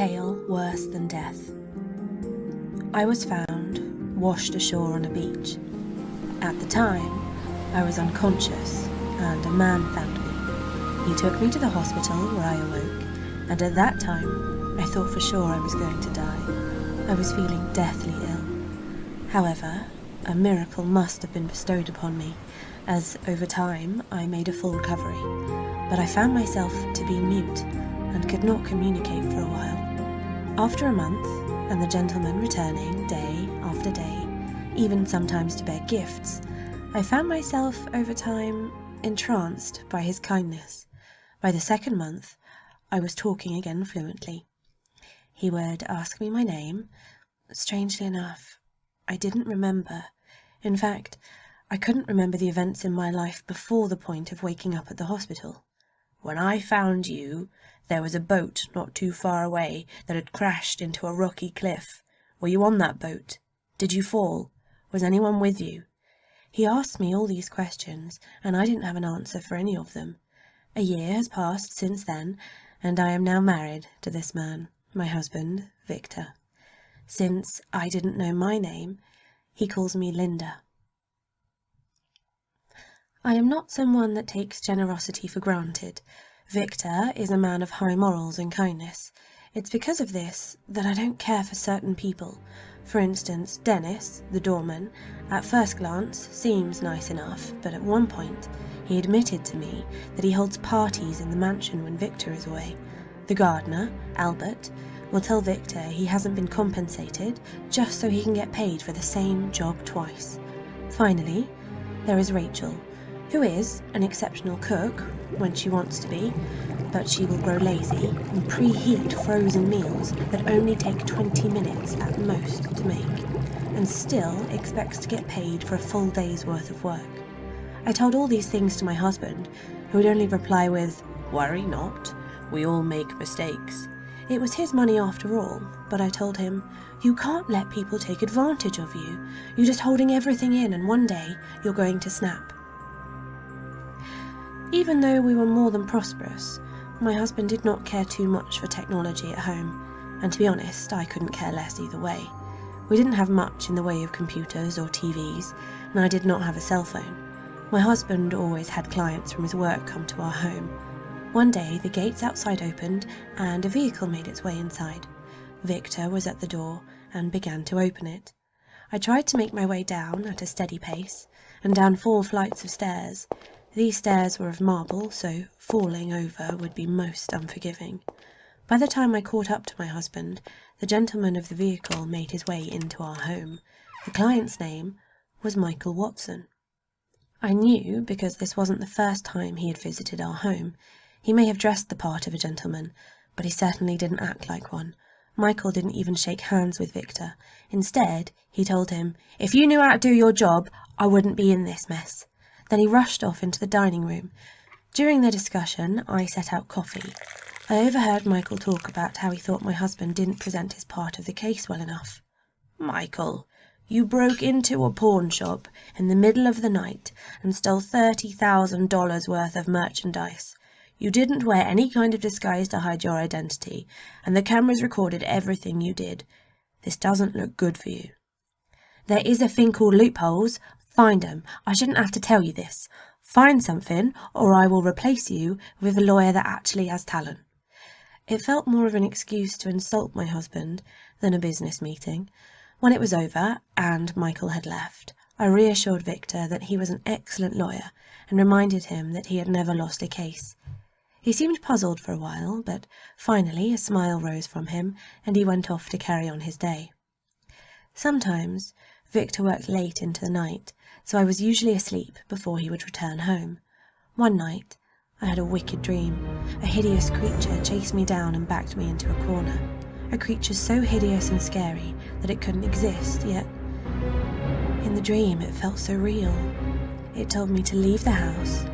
tale worse than death. I was found, washed ashore on a beach. At the time, I was unconscious, and a man found me. He took me to the hospital where I awoke, and at that time, I thought for sure I was going to die. I was feeling deathly ill. However, a miracle must have been bestowed upon me, as over time I made a full recovery. But I found myself to be mute, and could not communicate for a while. After a month, and the gentleman returning day after day, even sometimes to bear gifts, I found myself over time entranced by his kindness. By the second month, I was talking again fluently. He would ask me my name. Strangely enough, I didn't remember. In fact, I couldn't remember the events in my life before the point of waking up at the hospital. "When I found you, there was a boat not too far away that had crashed into a rocky cliff. Were you on that boat? Did you fall? Was anyone with you?" He asked me all these questions, and I didn't have an answer for any of them. A year has passed since then, and I am now married to this man, my husband, Victor. Since I didn't know my name, he calls me Linda. I am not someone that takes generosity for granted. Victor is a man of high morals and kindness. It's because of this that I don't care for certain people. For instance, Dennis, the doorman, at first glance seems nice enough, but at one point he admitted to me that he holds parties in the mansion when Victor is away. The gardener, Albert, will tell Victor he hasn't been compensated just so he can get paid for the same job twice. Finally, there is Rachel, who is an exceptional cook when she wants to be, but she will grow lazy and preheat frozen meals that only take 20 minutes at most to make, and still expects to get paid for a full day's worth of work. I told all these things to my husband, who would only reply with, "Worry not, we all make mistakes." It was his money after all, but I told him, "You can't let people take advantage of you. You're just holding everything in, and one day you're going to snap." Even though we were more than prosperous, my husband did not care too much for technology at home, and to be honest, I couldn't care less either way. We didn't have much in the way of computers or TVs, and I did not have a cell phone. My husband always had clients from his work come to our home. One day, the gates outside opened, and a vehicle made its way inside. Victor was at the door and began to open it. I tried to make my way down at a steady pace, and down 4 flights of stairs. These stairs were of marble, so falling over would be most unforgiving. By the time I caught up to my husband, the gentleman of the vehicle made his way into our home. The client's name was Michael Watson. I knew because this wasn't the first time he had visited our home. He may have dressed the part of a gentleman, but he certainly didn't act like one. Michael didn't even shake hands with Victor. Instead, he told him, "If you knew how to do your job, I wouldn't be in this mess." Then he rushed off into the dining room. During their discussion, I set out coffee. I overheard Michael talk about how he thought my husband didn't present his part of the case well enough. "Michael, you broke into a pawn shop in the middle of the night and stole $30,000 worth of merchandise. You didn't wear any kind of disguise to hide your identity, and the cameras recorded everything you did. This doesn't look good for you. There is a thing called loopholes. Find 'em. I shouldn't have to tell you this. Find something, or I will replace you with a lawyer that actually has talent." It felt more of an excuse to insult my husband than a business meeting. When it was over, and Michael had left, I reassured Victor that he was an excellent lawyer and reminded him that he had never lost a case. He seemed puzzled for a while, but finally a smile rose from him, and he went off to carry on his day. Sometimes Victor worked late into the night, so I was usually asleep before he would return home. One night, I had a wicked dream. A hideous creature chased me down and backed me into a corner. A creature so hideous and scary that it couldn't exist, yet in the dream it felt so real. It told me to leave the house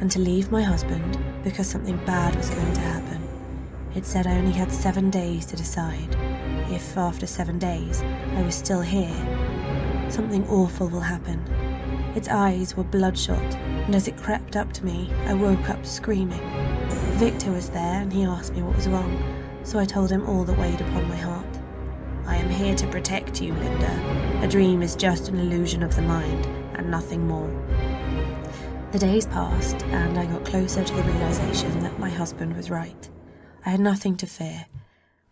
and to leave my husband because something bad was going to happen. It said I only had 7 days to decide. If after 7 days I was still here, something awful will happen. Its eyes were bloodshot, and as it crept up to me, I woke up screaming. Victor was there, and he asked me what was wrong, so I told him all that weighed upon my heart. "I am here to protect you, Linda. A dream is just an illusion of the mind, and nothing more." The days passed, and I got closer to the realization that my husband was right. I had nothing to fear.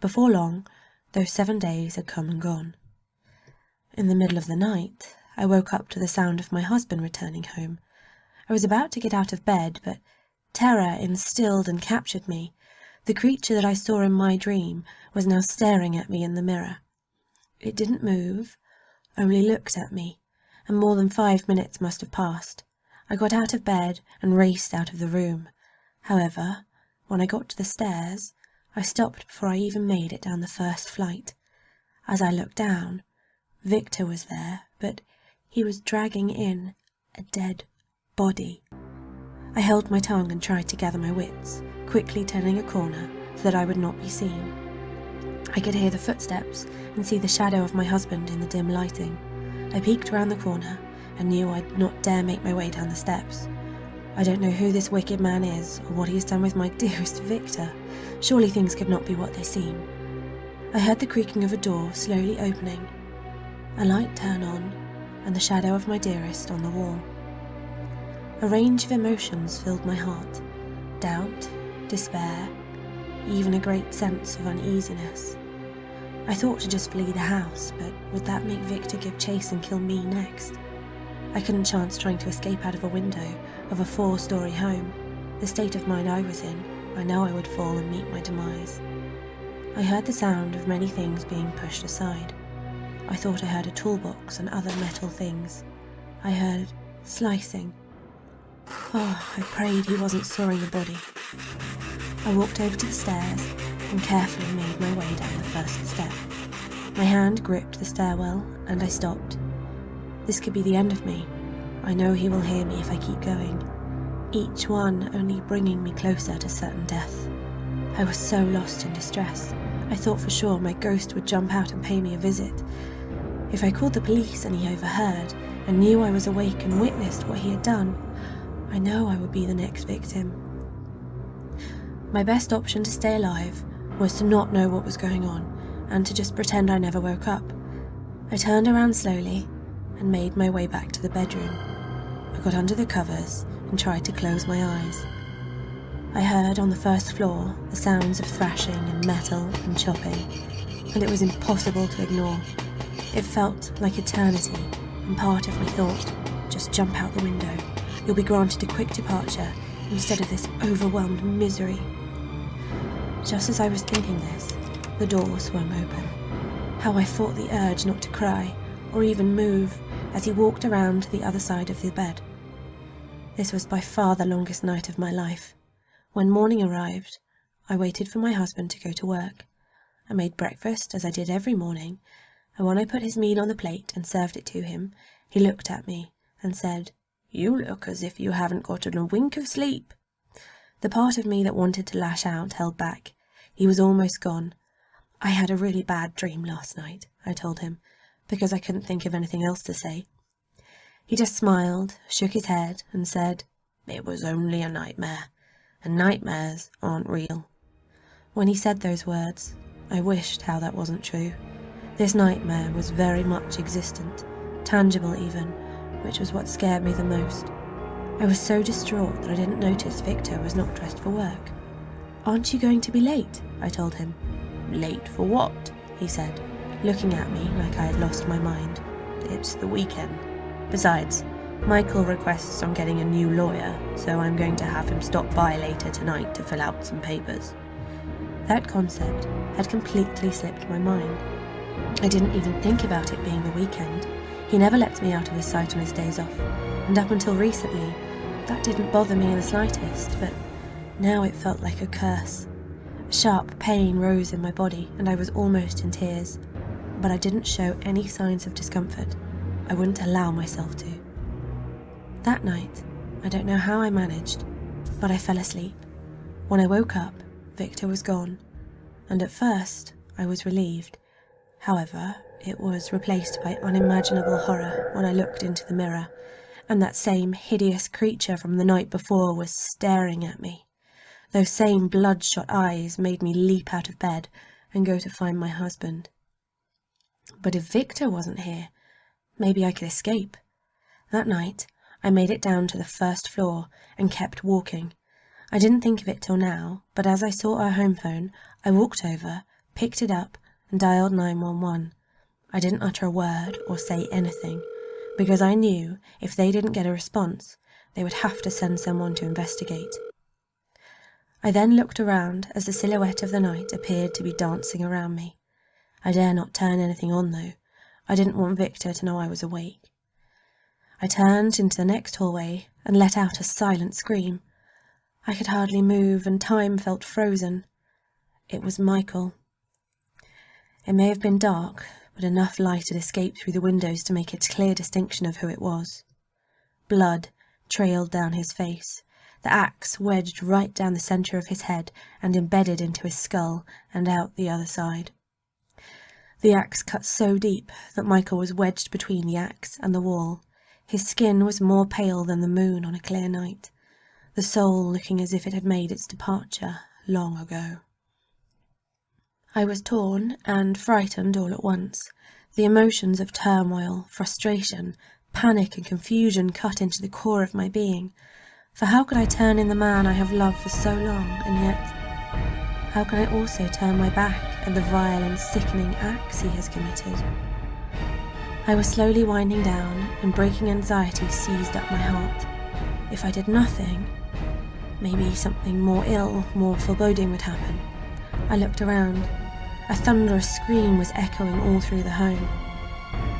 Before long, those 7 days had come and gone. In the middle of the night, I woke up to the sound of my husband returning home. I was about to get out of bed, but terror instilled and captured me. The creature that I saw in my dream was now staring at me in the mirror. It didn't move, only looked at me, and more than 5 minutes must have passed. I got out of bed and raced out of the room. However, when I got to the stairs, I stopped before I even made it down the first flight. As I looked down, Victor was there, but he was dragging in a dead body. I held my tongue and tried to gather my wits, quickly turning a corner so that I would not be seen. I could hear the footsteps and see the shadow of my husband in the dim lighting. I peeked round the corner and knew I'd not dare make my way down the steps. I don't know who this wicked man is or what he has done with my dearest Victor. Surely things could not be what they seem. I heard the creaking of a door slowly opening, a light turn on, and the shadow of my dearest on the wall. A range of emotions filled my heart: doubt, despair, even a great sense of uneasiness. I thought to just flee the house, but would that make Victor give chase and kill me next? I couldn't chance trying to escape out of a window of a 4-story home. The state of mind I was in, I know I would fall and meet my demise. I heard the sound of many things being pushed aside. I thought I heard a toolbox and other metal things. I heard slicing. Oh, I prayed he wasn't sawing the body. I walked over to the stairs and carefully made my way down the first step. My hand gripped the stairwell and I stopped. This could be the end of me. I know he will hear me if I keep going. Each one only bringing me closer to certain death. I was so lost in distress. I thought for sure my ghost would jump out and pay me a visit. If I called the police and he overheard and knew I was awake and witnessed what he had done, I know I would be the next victim. My best option to stay alive was to not know what was going on and to just pretend I never woke up. I turned around slowly and made my way back to the bedroom. I got under the covers and tried to close my eyes. I heard on the first floor the sounds of thrashing and metal and chopping, and it was impossible to ignore. It felt like eternity, and part of me thought, just jump out the window. You'll be granted a quick departure instead of this overwhelmed misery. Just as I was thinking this, the door swung open. How I fought the urge not to cry or even move as he walked around to the other side of the bed. This was by far the longest night of my life. When morning arrived, I waited for my husband to go to work. I made breakfast as I did every morning, and when I put his meal on the plate and served it to him, he looked at me and said, "You look as if you haven't gotten a wink of sleep." The part of me that wanted to lash out held back. He was almost gone. "I had a really bad dream last night," I told him, because I couldn't think of anything else to say. He just smiled, shook his head, and said, "It was only a nightmare, and nightmares aren't real." When he said those words, I wished how that wasn't true. This nightmare was very much existent, tangible even, which was what scared me the most. I was so distraught that I didn't notice Victor was not dressed for work. "Aren't you going to be late?" I told him. "Late for what?" he said, looking at me like I had lost my mind. "It's the weekend. Besides, Michael requests on getting a new lawyer, so I'm going to have him stop by later tonight to fill out some papers." That concept had completely slipped my mind. I didn't even think about it being the weekend. He never lets me out of his sight on his days off, and up until recently, that didn't bother me in the slightest, but now it felt like a curse. A sharp pain rose in my body, and I was almost in tears, but I didn't show any signs of discomfort. I wouldn't allow myself to. That night, I don't know how I managed, but I fell asleep. When I woke up, Victor was gone, and at first I was relieved. However, it was replaced by unimaginable horror when I looked into the mirror, and that same hideous creature from the night before was staring at me. Those same bloodshot eyes made me leap out of bed and go to find my husband. But if Victor wasn't here, maybe I could escape. That night, I made it down to the first floor and kept walking. I didn't think of it till now, but as I saw our home phone, I walked over, picked it up, and dialed 911. I didn't utter a word or say anything, because I knew if they didn't get a response, they would have to send someone to investigate. I then looked around as the silhouette of the night appeared to be dancing around me. I dare not turn anything on though. I didn't want Victor to know I was awake. I turned into the next hallway and let out a silent scream. I could hardly move and time felt frozen. It was Michael. It may have been dark, but enough light had escaped through the windows to make a clear distinction of who it was. Blood trailed down his face, the axe wedged right down the centre of his head and embedded into his skull and out the other side. The axe cut so deep that Michael was wedged between the axe and the wall. His skin was more pale than the moon on a clear night, the soul looking as if it had made its departure long ago. I was torn and frightened all at once. The emotions of turmoil, frustration, panic and confusion cut into the core of my being. For how could I turn in the man I have loved for so long, and yet, how can I also turn my back at the vile and sickening acts he has committed? I was slowly winding down, and breaking anxiety seized up my heart. If I did nothing, maybe something more ill, more foreboding would happen. I looked around. A thunderous scream was echoing all through the home.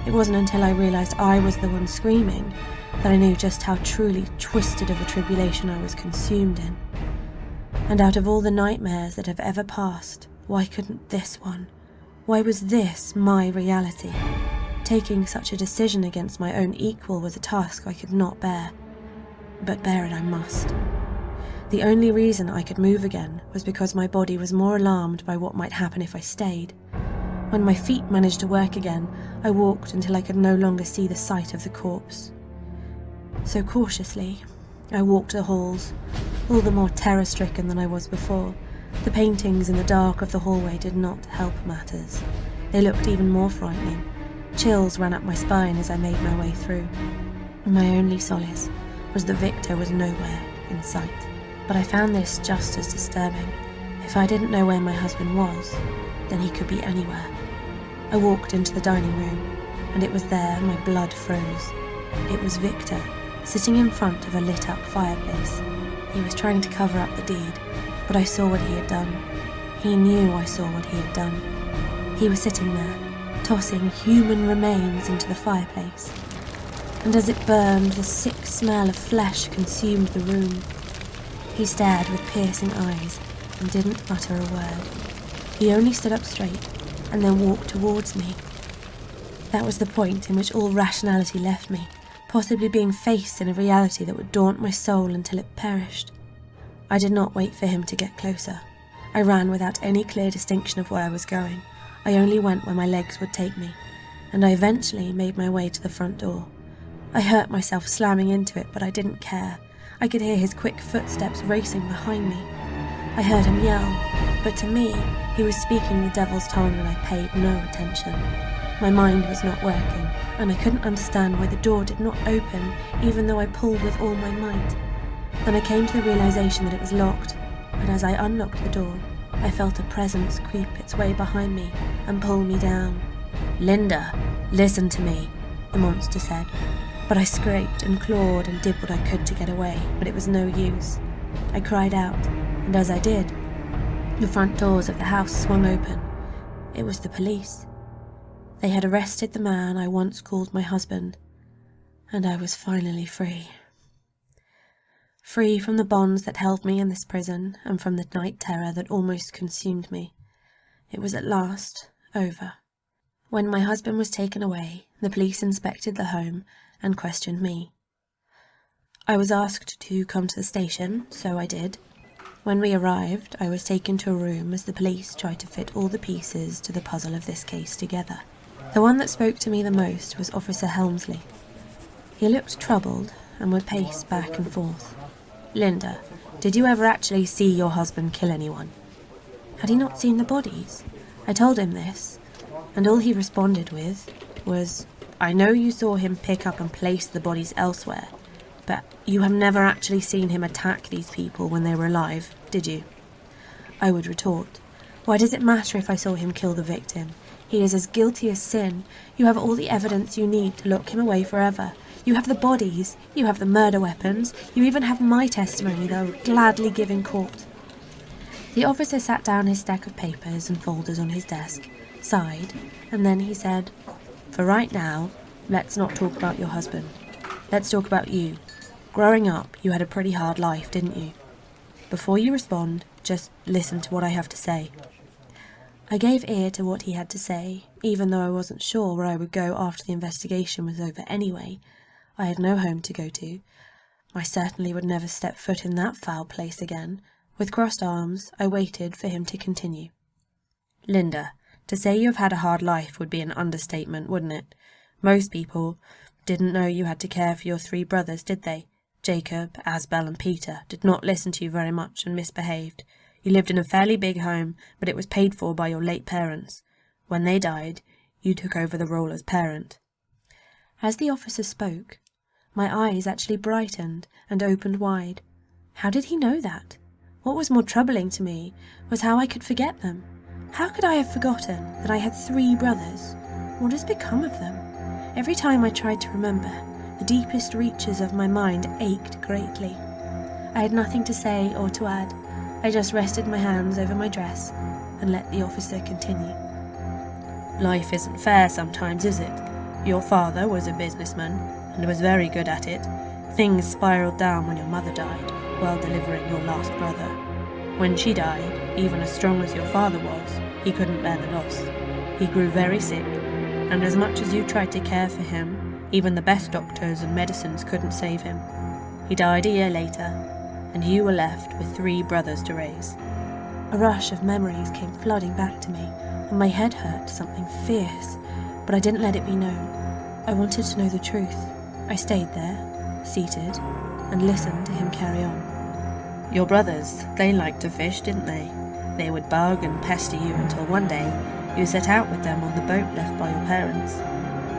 It wasn't until I realised I was the one screaming that I knew just how truly twisted of a tribulation I was consumed in. And out of all the nightmares that have ever passed, why couldn't this one? Why was this my reality? Taking such a decision against my own equal was a task I could not bear. But bear it I must. The only reason I could move again was because my body was more alarmed by what might happen if I stayed. When my feet managed to work again, I walked until I could no longer see the sight of the corpse. So cautiously, I walked the halls, all the more terror-stricken than I was before. The paintings in the dark of the hallway did not help matters. They looked even more frightening. Chills ran up my spine as I made my way through. My only solace was that Victor was nowhere in sight. But I found this just as disturbing. If I didn't know where my husband was, then he could be anywhere. I walked into the dining room, and it was there my blood froze. It was Victor, sitting in front of a lit-up fireplace. He was trying to cover up the deed, but I saw what he had done. He knew I saw what he had done. He was sitting there, tossing human remains into the fireplace. And as it burned, the sick smell of flesh consumed the room. He stared with piercing eyes and didn't utter a word. He only stood up straight and then walked towards me. That was the point in which all rationality left me, possibly being faced in a reality that would daunt my soul until it perished. I did not wait for him to get closer. I ran without any clear distinction of where I was going. I only went where my legs would take me, and I eventually made my way to the front door. I hurt myself slamming into it, but I didn't care. I could hear his quick footsteps racing behind me. I heard him yell, but to me, he was speaking the devil's tongue and I paid no attention. My mind was not working, and I couldn't understand why the door did not open, even though I pulled with all my might. Then I came to the realization that it was locked, and as I unlocked the door, I felt a presence creep its way behind me and pull me down. "Linda, listen to me," the monster said. But I scraped and clawed and did what I could to get away, but it was no use. I cried out, and as I did, the front doors of the house swung open. It was the police. They had arrested the man I once called my husband, and I was finally free. Free from the bonds that held me in this prison and from the night terror that almost consumed me. It was at last over. When my husband was taken away, the police inspected the home and questioned me. I was asked to come to the station, so I did. When we arrived, I was taken to a room as the police tried to fit all the pieces to the puzzle of this case together. The one that spoke to me the most was Officer Helmsley. He looked troubled and would pace back and forth. Linda, did you ever actually see your husband kill anyone? Had he not seen the bodies? I told him this, and all he responded with was, I know you saw him pick up and place the bodies elsewhere, but you have never actually seen him attack these people when they were alive, did you? I would retort, why does it matter if I saw him kill the victim? He is as guilty as sin. You have all the evidence you need to lock him away forever. You have the bodies, you have the murder weapons, you even have my testimony that I would gladly give in court. The officer sat down his stack of papers and folders on his desk, sighed, and then he said, for right now, let's not talk about your husband. Let's talk about you. Growing up, you had a pretty hard life, didn't you? Before you respond, just listen to what I have to say. I gave ear to what he had to say, even though I wasn't sure where I would go after the investigation was over anyway. I had no home to go to. I certainly would never step foot in that foul place again. With crossed arms, I waited for him to continue. Linda, to say you have had a hard life would be an understatement, wouldn't it? Most people didn't know you had to care for your 3 brothers, did they? Jacob, Asbel and Peter did not listen to you very much and misbehaved. You lived in a fairly big home, but it was paid for by your late parents. When they died, you took over the role as parent. As the officer spoke, my eyes actually brightened and opened wide. How did he know that? What was more troubling to me was how I could forget them. How could I have forgotten that I had 3 brothers? What has become of them? Every time I tried to remember, the deepest reaches of my mind ached greatly. I had nothing to say or to add. I just rested my hands over my dress and let the officer continue. Life isn't fair sometimes, is it? Your father was a businessman and was very good at it. Things spiraled down when your mother died while delivering your last brother. When she died, even as strong as your father was, he couldn't bear the loss. He grew very sick, and as much as you tried to care for him, even the best doctors and medicines couldn't save him. He died a year later, and you were left with 3 brothers to raise. A rush of memories came flooding back to me, and my head hurt something fierce, but I didn't let it be known. I wanted to know the truth. I stayed there, seated, and listened to him carry on. Your brothers, they liked to fish, didn't they? They would bug and pester you until one day you set out with them on the boat left by your parents.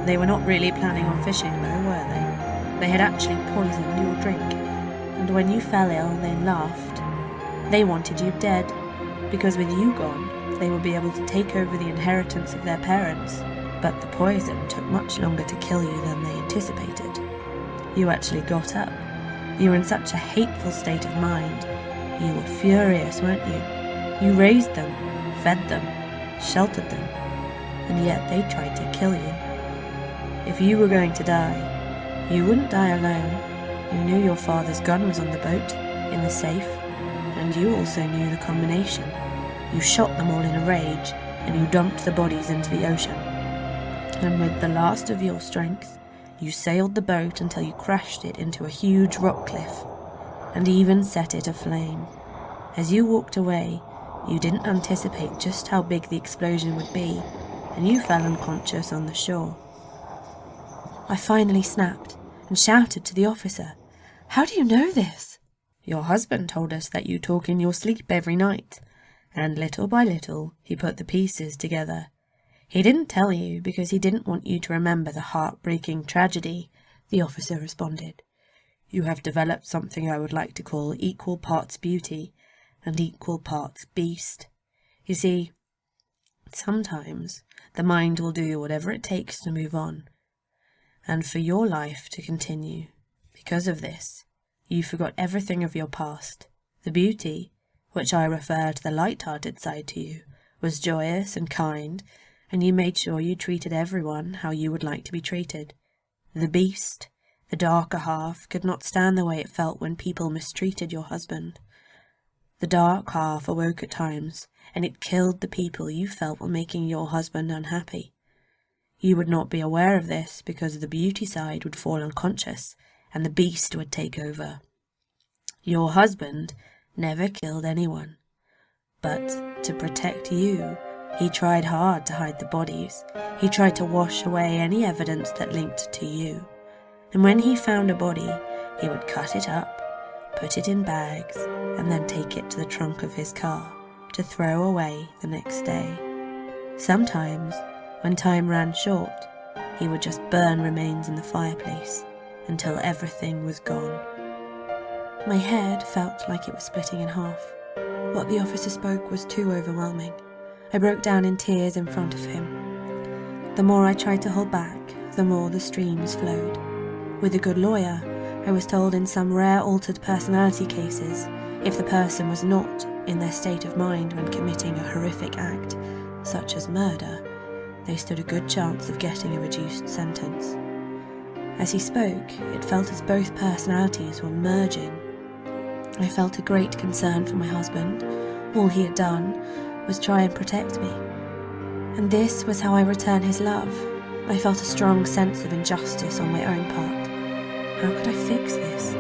They were not really planning on fishing though, were they? They had actually poisoned your drink, and when you fell ill they laughed. They wanted you dead, because with you gone, they would be able to take over the inheritance of their parents. But the poison took much longer to kill you than they anticipated. You actually got up. You were in such a hateful state of mind. You were furious, weren't you? You raised them, fed them, sheltered them, and yet they tried to kill you. If you were going to die, you wouldn't die alone. You knew your father's gun was on the boat, in the safe, and you also knew the combination. You shot them all in a rage, and you dumped the bodies into the ocean. And with the last of your strength, you sailed the boat until you crashed it into a huge rock cliff, and even set it aflame. As you walked away, you didn't anticipate just how big the explosion would be, and you fell unconscious on the shore. I finally snapped and shouted to the officer, "How do you know this?" "Your husband told us that you talk in your sleep every night," and little by little he put the pieces together. "He didn't tell you because he didn't want you to remember the heartbreaking tragedy," the officer responded. "You have developed something I would like to call equal parts beauty and equal parts beast. You see, sometimes the mind will do whatever it takes to move on, and for your life to continue. Because of this, you forgot everything of your past. The beauty, which I refer to the light-hearted side to you, was joyous and kind, and you made sure you treated everyone how you would like to be treated. The beast, the darker half, could not stand the way it felt when people mistreated your husband. The dark half awoke at times, and it killed the people you felt were making your husband unhappy. You would not be aware of this because the beauty side would fall unconscious, and the beast would take over. Your husband never killed anyone, but to protect you, he tried hard to hide the bodies. He tried to wash away any evidence that linked to you. And when he found a body, he would cut it up, put it in bags, and then take it to the trunk of his car to throw away the next day. Sometimes, when time ran short, he would just burn remains in the fireplace until everything was gone. My head felt like it was splitting in half. What the officer spoke was too overwhelming. I broke down in tears in front of him. The more I tried to hold back, the more the streams flowed. With a good lawyer, I was told in some rare altered personality cases, if the person was not in their state of mind when committing a horrific act, such as murder, they stood a good chance of getting a reduced sentence. As he spoke, it felt as both personalities were merging. I felt a great concern for my husband. All he had done was try and protect me. And this was how I return his love. I felt a strong sense of injustice on my own part. How could I fix this?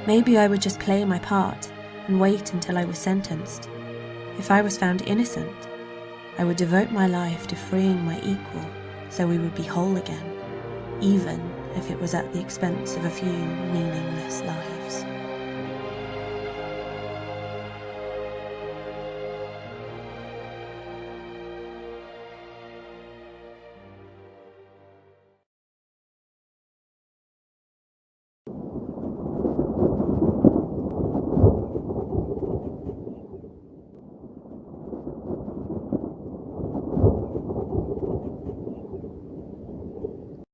Maybe I would just play my part and wait until I was sentenced. If I was found innocent, I would devote my life to freeing my equal so we would be whole again, even if it was at the expense of a few meaningless lives.